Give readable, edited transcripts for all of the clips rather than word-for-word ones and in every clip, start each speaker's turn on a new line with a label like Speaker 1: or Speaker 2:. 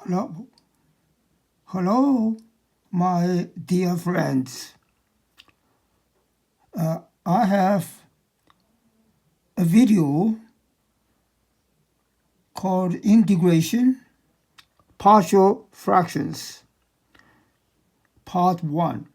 Speaker 1: Hello, hello, my dear friends. I have a video called Integration Partial Fractions, Part 1.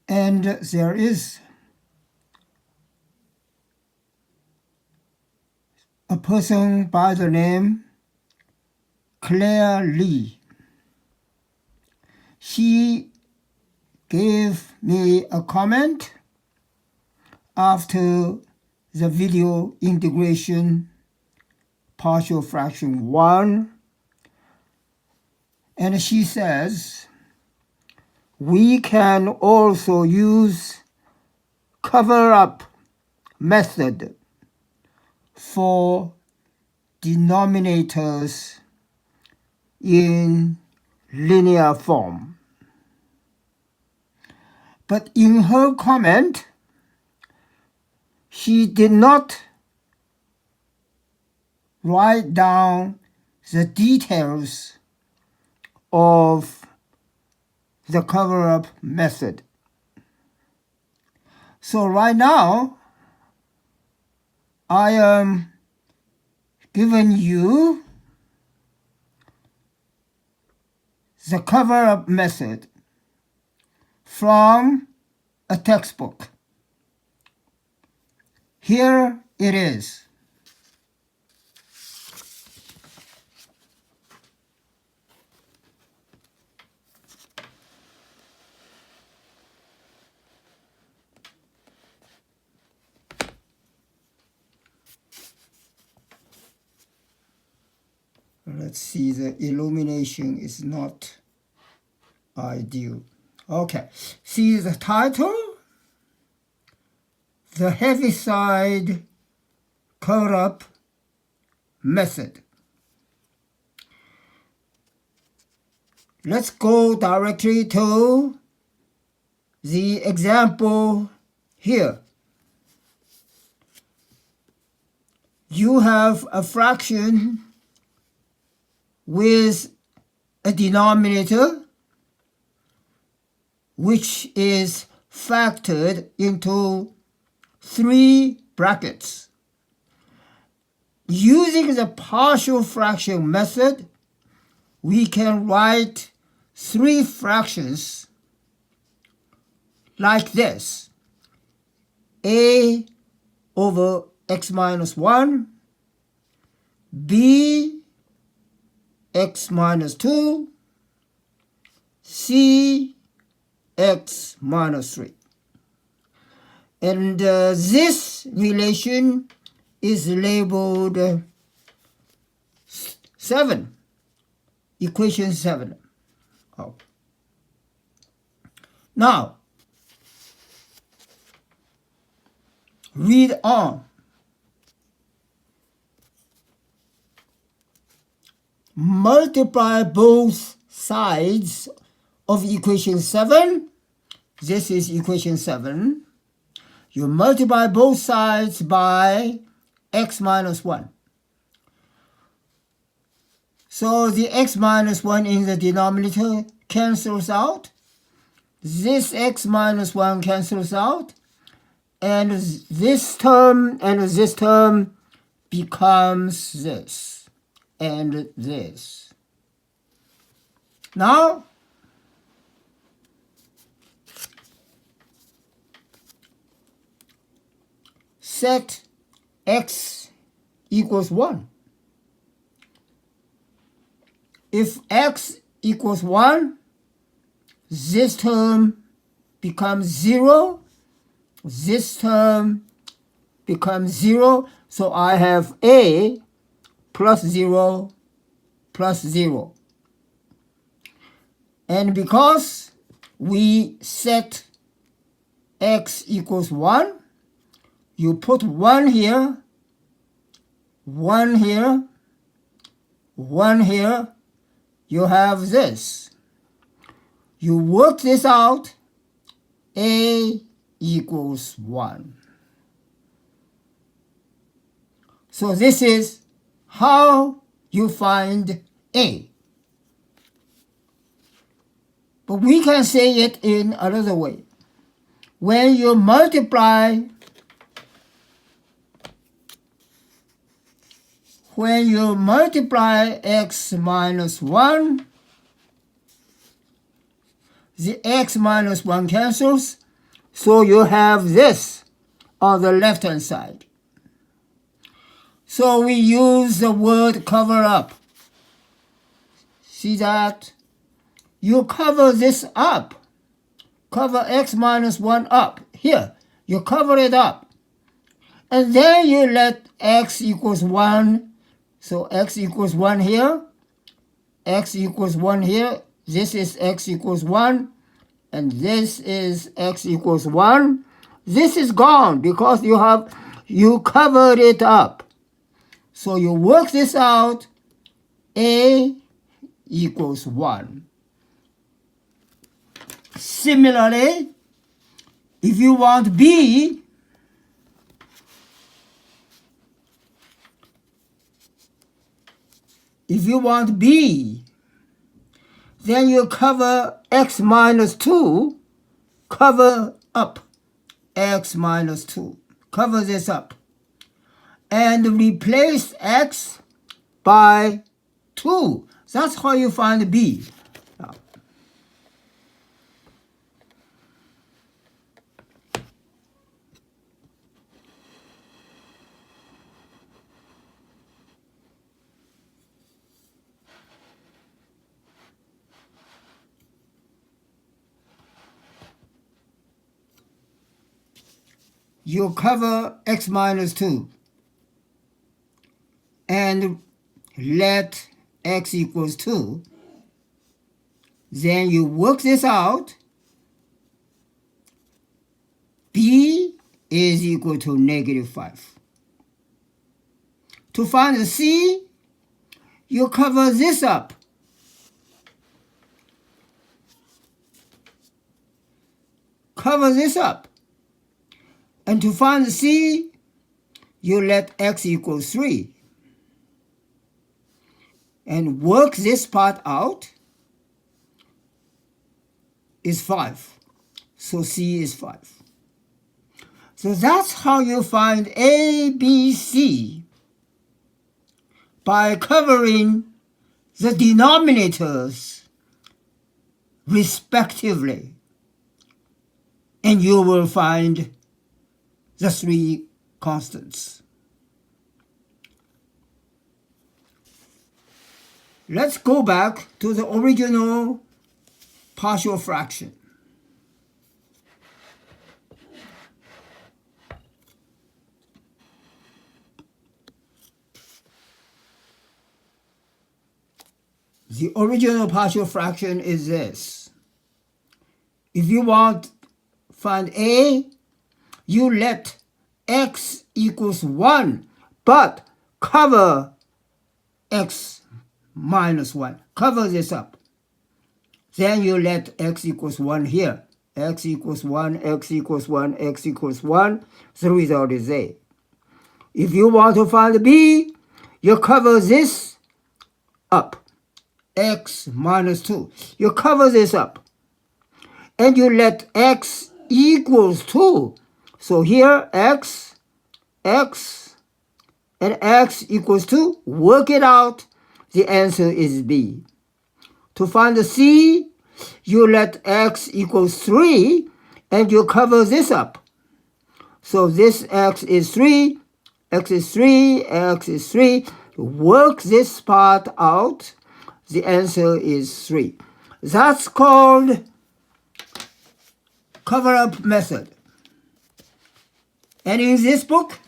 Speaker 1: And there is a person by the name Claire Lee. She gave me a comment after the video integration partial fraction 1, and she says we can also use cover-up method for denominators in linear form. But in her comment, she did not write down the details of the cover-up method. So right now, I am giving you the cover-up method from a textbook. Here it is. Let's see, the illumination is not ideal. Okay, see the title? The Heaviside cover-up method. Let's go directly to the example here. You have a fraction with a denominator which is factored into 3 brackets. Using the partial fraction method, we can write 3 fractions like this: a over x minus 1, b x minus 2, c x minus 3. And this relation is labeled 7, equation 7. Oh. Now, read on. Multiply both sides of equation 7. This is equation 7. You multiply both sides by x minus 1. So the x minus 1 in the denominator cancels out. This x minus 1 cancels out. And this term and this term becomes this and this. Now, set x equals 1. If x equals 1, this term becomes 0. This term becomes 0. So I have a plus 0 plus 0. And because we set x equals 1, you put 1 here, 1 here, 1 here, you have this. You work this out, a equals 1. So this is how you find A. But we can say it in another way. When you multiply x minus 1, the x minus 1 cancels, so you have this on the left-hand side. So we use the word cover up. See that? You cover this up. Cover x minus 1 up. Here, you cover it up. And then you let x equals 1. So x equals 1 here. X equals 1 here. This is x equals 1. And this is x equals 1. This is gone because you covered it up. So you work this out. A equals 1. Similarly, if you want B, then you cover x minus 2, cover up x minus 2. Cover this up. And replace x by 2. That's how you find B. You cover x minus 2 and let x equals 2. Then you work this out. B is equal to negative 5. To find the C, you cover this up. Cover this up. And to find the C, you let x equals 3. And work this part out is 5. So C is 5. So that's how you find A, B, C by covering the denominators respectively. And you will find the 3 constants. Let's go back to the original partial fraction. The original partial fraction is this. If you want to find A, you let x equals 1, but cover x minus 1. Cover this up. Then you let x equals 1 here. X equals 1, x equals 1, x equals 1. The result is A. If you want to find B, you cover this up. X minus 2. You cover this up. And you let x equals 2. So here, x, and x equals 2. Work it out. The answer is B. To find the C, you let x equals 3, and you cover this up. So this x is 3, x is 3, x is 3. Work this part out. The answer is 3. That's called cover-up method. And in this book,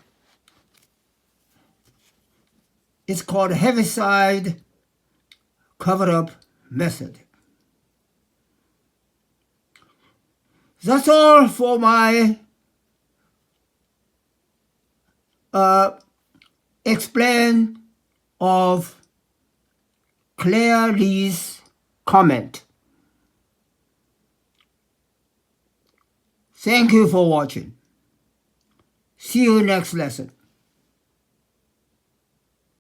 Speaker 1: it's called Heaviside cover-up method. That's all for my explain of Claire Lee's comment. Thank you for watching. See you next lesson.